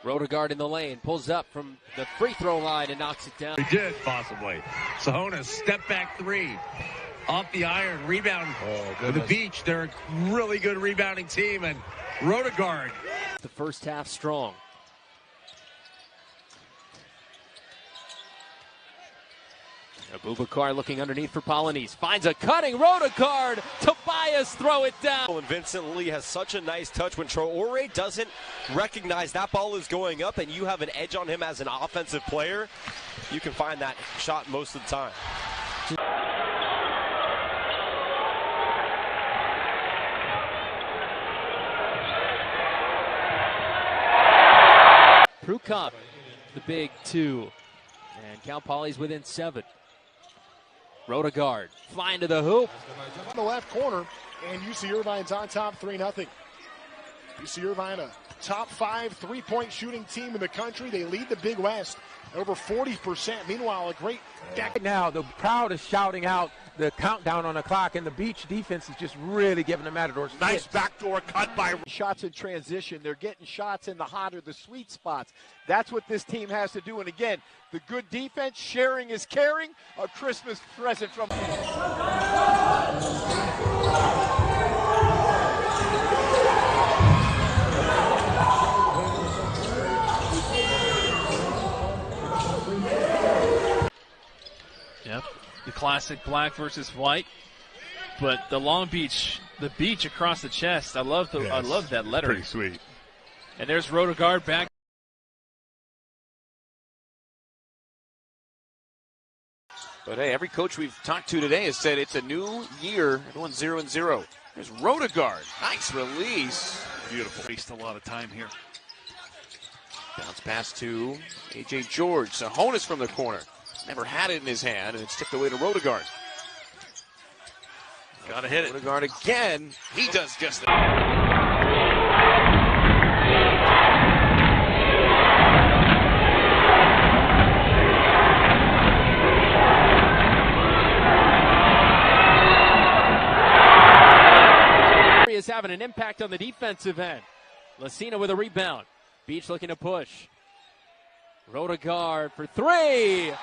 Rotegård in the lane, pulls up from the free throw line and knocks it down. He did, possibly. Sahonis, step back three. Off the iron, rebound with the Beach. They're a really good rebounding team, and Rotegård. The first half strong. Abubakar looking underneath for Polonese. Finds a cutting Rotegård. Tobias throw it down. And Vincent Lee has such a nice touch when Traore doesn't recognize that ball is going up and you have an edge on him as an offensive player. You can find that shot most of the time. Prukop, the big two. And Cal Poly's within 7. Rotegård, flying to the hoop. In the left corner, and UC Irvine's on top 3-0. UC Irvine, a top 5 three-point shooting team in the country. They lead the Big West over 40%. Meanwhile, a great deck. Right now, the crowd is shouting out the countdown on the clock, and the Beach defense is just really giving the Matadors Nice fits. backdoor cut by. Shots in transition. They're getting shots in the hot or the sweet spots. That's what this team has to do. And again, the good defense, sharing is caring. A Christmas present from. Yep, the classic black versus white, but the Long Beach, the beach across the chest. I love that letter. Pretty sweet. And there's Rotegård back. But hey, every coach we've talked to today has said it's a new year. Everyone's 0-0. There's Rotegård. Nice release. Beautiful. Wasted a lot of time here. Bounce pass to A.J. George. Sahonis from the corner. Never had it in his hand, and it's tipped away to Rotegård. Gotta hit it. Rotegård again. He does just that. Is having an impact on the defensive end. Lucina with a rebound. Beach looking to push. Rotegård for 3.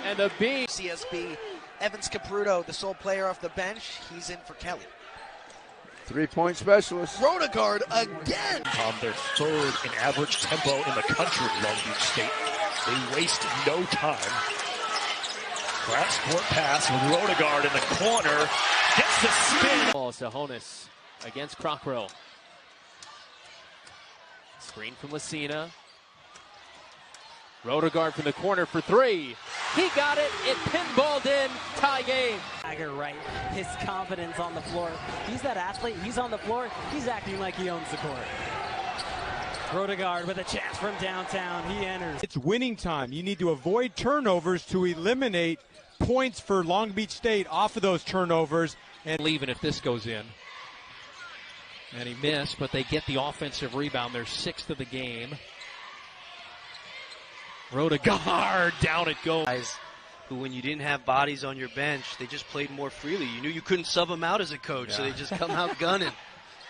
And the Beach. CSB, Evans Capruto, the sole player off the bench. He's in for Kelly. 3-point specialist. Rotegård again. Their third in average tempo in the country, Long Beach State. They waste no time. Cross court pass with Rotegård in the corner. Gets the spin. Sahonis against Crockrow. Screen from Lucina. Rotegård from the corner for 3. He got it. It pinballed in. Tie game. Right. His confidence on the floor. He's that athlete. He's on the floor. He's acting like he owns the court. Rotegård with a chance from downtown. He enters. It's winning time. You need to avoid turnovers to eliminate points for Long Beach State off of those turnovers. And leaving if this goes in. And he missed, but they get the offensive rebound. They're 6th of the game. Rotegård, down it goes. Guys who, when you didn't have bodies on your bench, they just played more freely. You knew you couldn't sub them out as a coach, so they just come out gunning.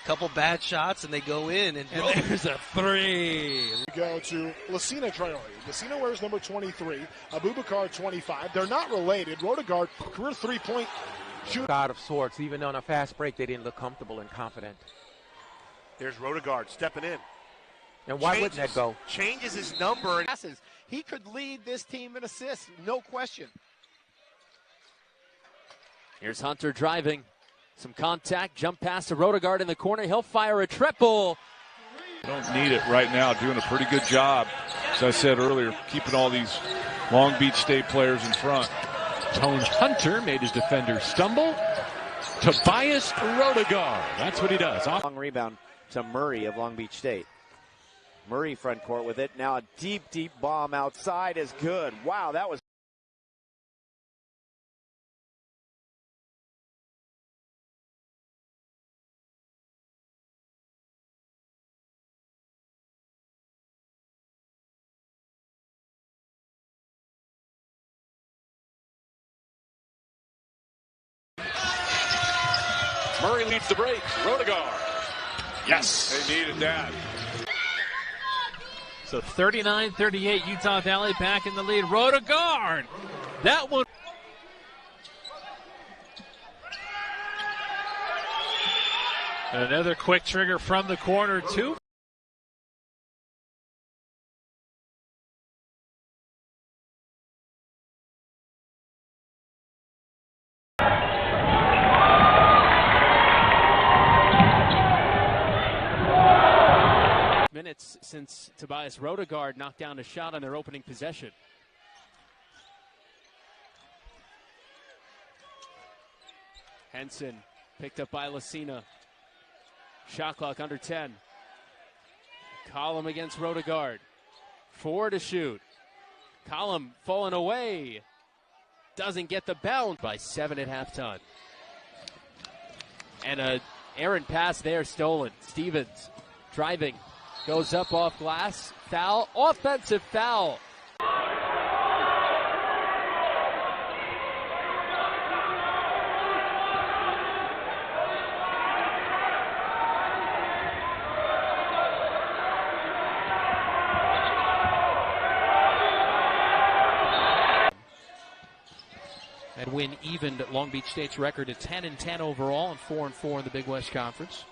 Couple bad shots, and they go in. And there's a 3. We go to Lucina Traore. Lucina wears number 23. Abubakar 25. They're not related. Rotegård, career 3-point shooter. Out of sorts. Even on a fast break, they didn't look comfortable and confident. There's Rotegård stepping in. And why wouldn't that go? Changes his number. He could lead this team in assists, no question. Here's Hunter driving. Some contact, jump pass to Rotegård in the corner. He'll fire a triple. Don't need it right now. Doing a pretty good job, as I said earlier, keeping all these Long Beach State players in front. Tone Hunter made his defender stumble. Tobias Rotegård. That's what he does. Long rebound to Murray of Long Beach State. Murray front court with it. Now a deep, deep bomb outside is good. Wow, that was. Murray leads the break. Rotegård. Yes, they needed that. So 39-38, Utah Valley back in the lead. Rotegård, that one. And another quick trigger from the corner, too. Minutes since Tobias Rotegård knocked down a shot on their opening possession. Henson picked up by Lucina. Shot clock under 10. Column against Rotegård. 4 to shoot. Column falling away. Doesn't get the bounce by 7 at halftime. And a errant pass there stolen. Stevens driving. Goes up off glass. Foul. Offensive foul. That win evened Long Beach State's record at 10-10 overall and 4-4 in the Big West Conference.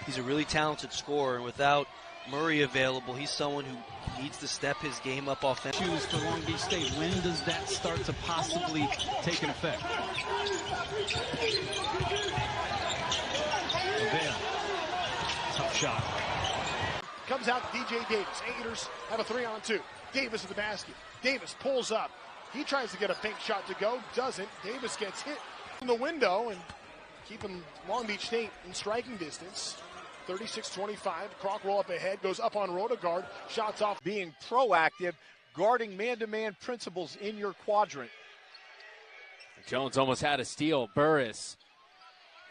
He's a really talented scorer, and without Murray available, he's someone who needs to step his game up offensively. For Long Beach State, when does that start to possibly take an effect? Tough shot. Comes out to DJ Davis. Gators have a 3-on-2. Davis at the basket. Davis pulls up. He tries to get a bank shot to go. Doesn't. Davis gets hit in the window and keeping Long Beach State in striking distance. 36-25. Croc roll up ahead. Goes up on Rotegård. Shots off. Being proactive, guarding man-to-man principles in your quadrant. Jones almost had a steal. Burris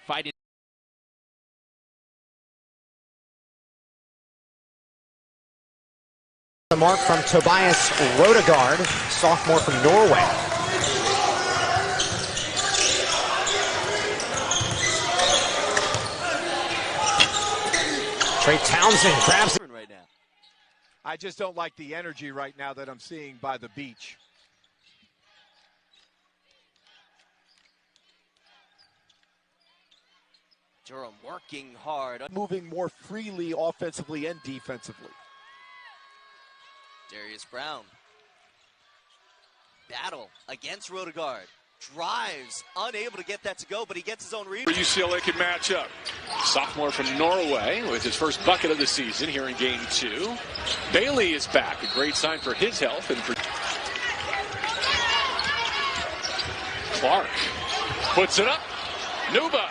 fighting. The mark from Tobias Rotegård, sophomore from Norway. Trey Townsend grabs it right now. I just don't like the energy right now that I'm seeing by the beach. Durham working hard. Moving more freely offensively and defensively. Darius Brown. Battle against Rotegård. Drives, unable to get that to go, but he gets his own rebound. UCLA can match up. Sophomore from Norway with his first bucket of the season here in game 2. Bailey is back, a great sign for his health. And for Clark puts it up. Nuba.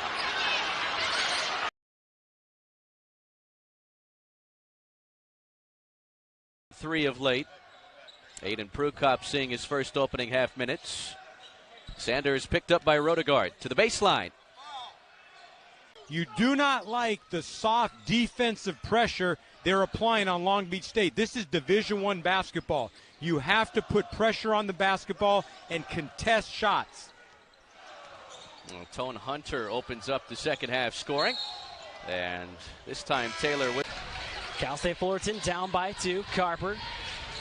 Three of late. Aiden Prukop seeing his first opening half minutes. Sanders picked up by Rotegård to the baseline. You do not like the soft defensive pressure they're applying on Long Beach State. This is Division I basketball. You have to put pressure on the basketball and contest shots. Well, Tone Hunter opens up the second half scoring. And this time Taylor with Cal State Fullerton down by 2. Carper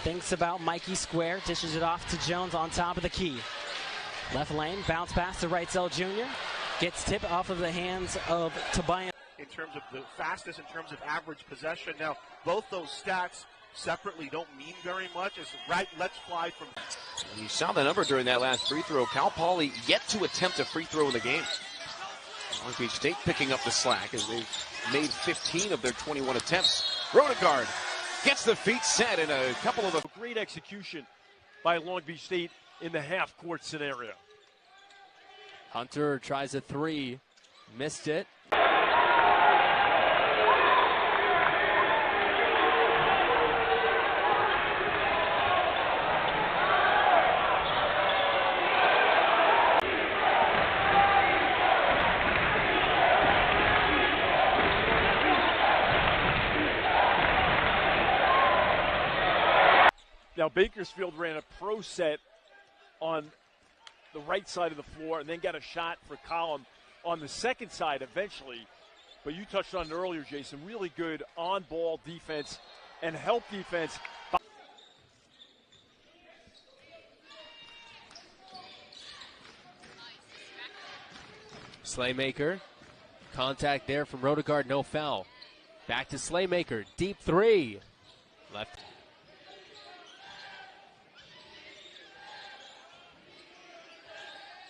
thinks about Mikey Square, dishes it off to Jones on top of the key. Left lane, bounce pass to Wrightsell Jr. Gets tipped off of the hands of Tobias. In terms of the fastest, in terms of average possession. Now, both those stats separately don't mean very much. It's right, let's fly from. You saw the number during that last free throw. Cal Poly yet to attempt a free throw in the game. Long Beach State picking up the slack as they've made 15 of their 21 attempts. Rotegård gets the feet set in a couple of the great execution by Long Beach State in the half-court scenario. Hunter tries a 3. Missed it. Now, Bakersfield ran a pro set on the right side of the floor and then got a shot for Column on the second side eventually. But you touched on it earlier, Jason. Really good on-ball defense and help defense. Slaymaker. Contact there from Rotegård, no foul. Back to Slaymaker, deep three. Left.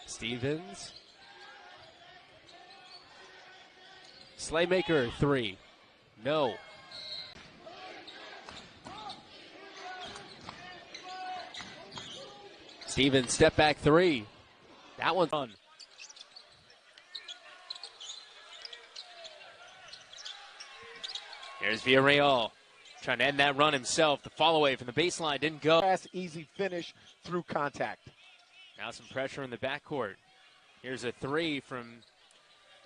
Stevens. Slaymaker, three. No. Stevens, step back three. That one's on. Here's Villarreal trying to end that run himself. The fall away from the baseline didn't go. Fast, easy finish through contact. Now some pressure in the backcourt. Here's a three from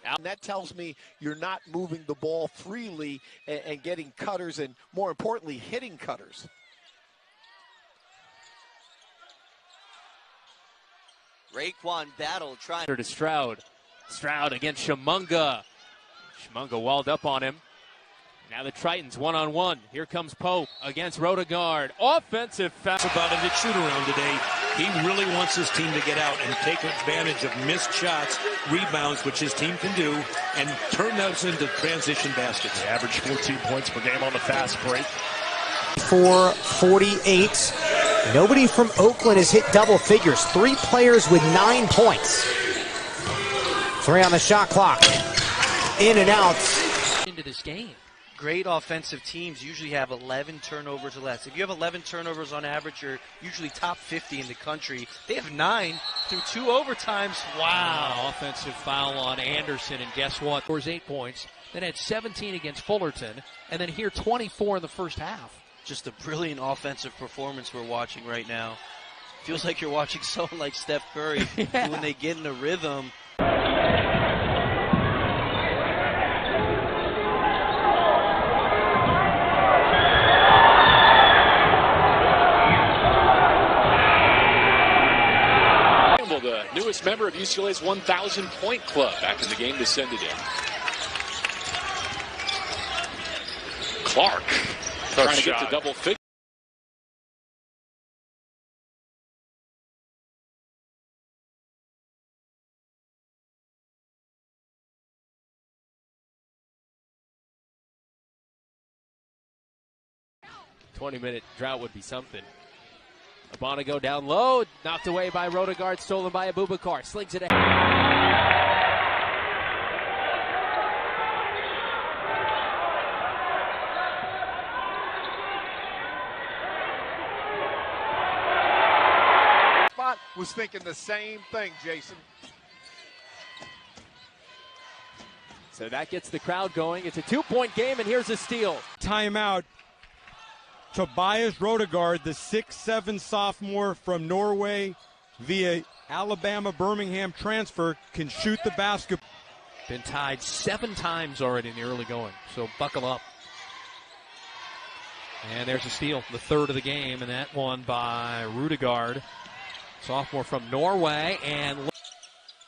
out. And that tells me you're not moving the ball freely and getting cutters and, more importantly, hitting cutters. Raekwon Battle trying to Stroud. Stroud against Shamunga. Shamunga walled up on him. Now the Tritons one-on-one. Here comes Pope against Rotegård. Offensive foul. About it at shoot-around today. He really wants his team to get out and take advantage of missed shots, rebounds, which his team can do, and turn those into transition baskets. They average 14 points per game on the fast break. 4:48. Nobody from Oakland has hit double figures. 3 players with 9 points. 3 on the shot clock. In and out. Into this game. Great offensive teams usually have 11 turnovers or less. If you have 11 turnovers on average, you're usually top 50 in the country. They have 9 through 2 overtimes. Wow. Offensive foul on Anderson, and guess what? Scores 8 points, then had 17 against Fullerton, and then here 24 in the first half. Just a brilliant offensive performance we're watching right now. Feels like you're watching someone like Steph Curry when they get in a rhythm. The newest member of UCLA's 1,000-point club after the game descended in. Clark trying to get to double figures. A 20-minute drought would be something. Abanago down low, knocked away by Rotegård, stolen by Abubakar. Slings it ahead. Spot was thinking the same thing, Jason. So that gets the crowd going. It's a 2-point game, and here's a steal. Timeout. Tobias Rotegård, the 6'7" sophomore from Norway via Alabama Birmingham transfer, can shoot the basketball. Been tied 7 times already in the early going, so buckle up. And there's a steal, the 3rd of the game, and that one by Rotegård, sophomore from Norway. And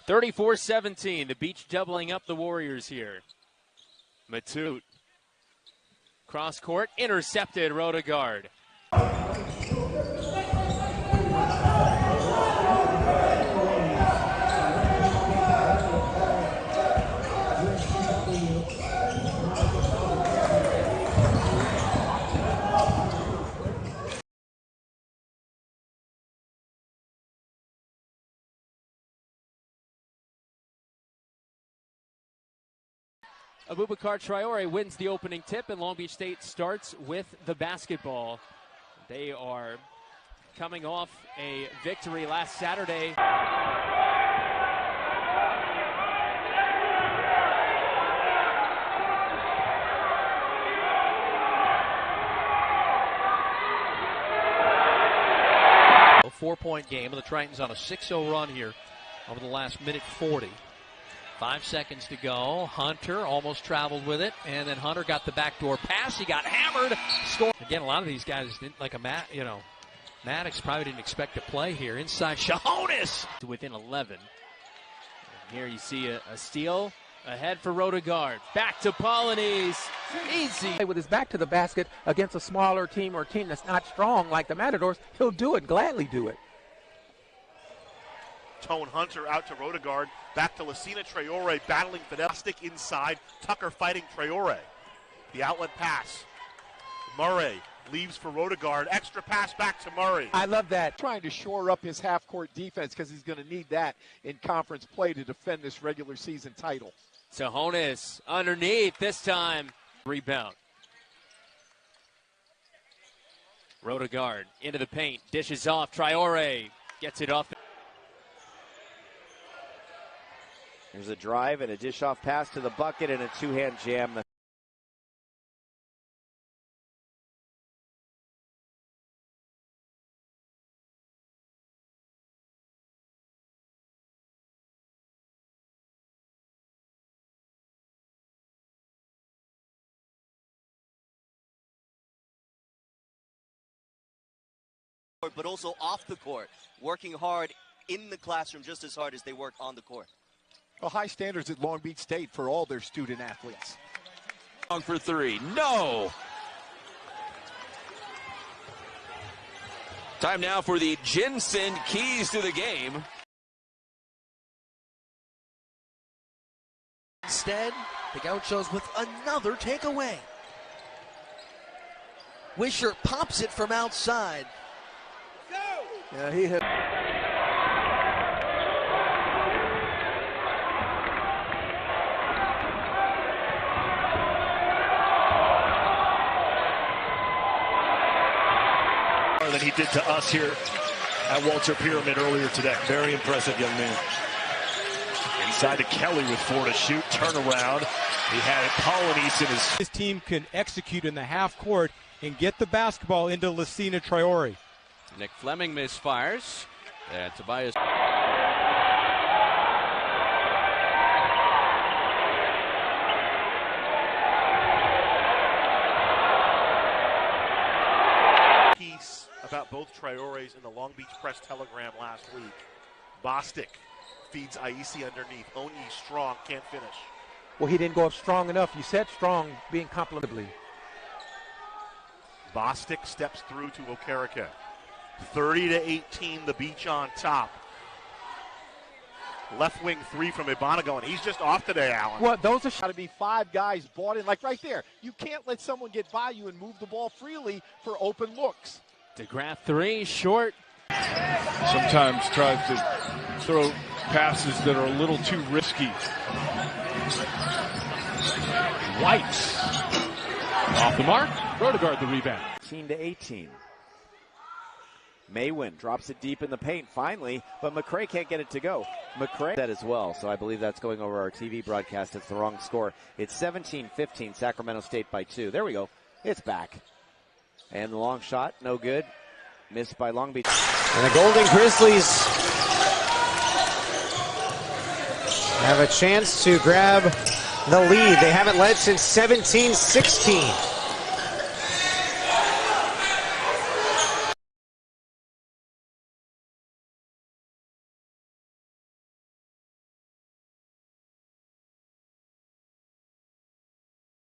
34-17, the Beach doubling up the Warriors here. Matute. Cross court, intercepted Rotegård. Abubakar Traore wins the opening tip, and Long Beach State starts with the basketball. They are coming off a victory last Saturday. A 4-point game, and the Tritons on a 6-0 run here over the last minute 40. 5 seconds to go. Hunter almost traveled with it, and then Hunter got the backdoor pass. He got hammered. Score. Again, a lot of these guys didn't like Maddox probably didn't expect to play here. Inside Shahonis within 11. And here you see a steal Ahead for Rotegård. Back to Polonese. Easy. With his back to the basket against a smaller team or a team that's not strong like the Matadors, he'll do it, gladly do it. Tone Hunter out to Rotegård. Back to Lucina Traore battling Fidel. Stick inside. Tucker fighting Traore. The outlet pass. Murray leaves for Rotegård. Extra pass back to Murray. I love that. Trying to shore up his half-court defense because he's going to need that in conference play to defend this regular season title. Sahonis underneath this time. Rebound. Rotegård into the paint. Dishes off. Traore gets it off. There's a drive and a dish-off pass to the bucket and a two-hand jam. But also off the court, working hard in the classroom just as hard as they work on the court. Well, high standards at Long Beach State for all their student athletes. Long for three. No. Time now for the Jensen keys to the game. Instead, the Gauchos with another takeaway. Wisher pops it from outside. Yeah, he hit. Than he did to us here at Walter Pyramid earlier today. Very impressive young man. Inside to Kelly with 4 to shoot. Turnaround. He had Polonese in his. This team can execute in the half court and get the basketball into Lucina Traore. Nick Fleming misfires. And Tobias. Piece about both Traores in the Long Beach Press Telegram last week. Bostic feeds Aisi underneath. Onyi strong, can't finish. Well, he didn't go up strong enough. You said strong, being complimentary. Bostic steps through to Okereke. 30-18, the Beach on top. Left wing three from Ibanago, and he's just off today, Allen. Well, those are got to be 5 guys bought in, like right there. You can't let someone get by you and move the ball freely for open looks. DeGraff 3, short. Sometimes tries to throw passes that are a little too risky. White. Off the mark. Rotegård the rebound. 18-18. Maywin drops it deep in the paint finally, but McCray can't get it to go. McCray that as well, so I believe that's going over our TV broadcast. It's the wrong score. It's 17-15, Sacramento State by 2. There we go. It's back. And the long shot, no good. Missed by Long Beach. And the Golden Grizzlies have a chance to grab the lead. They haven't led since 17-16.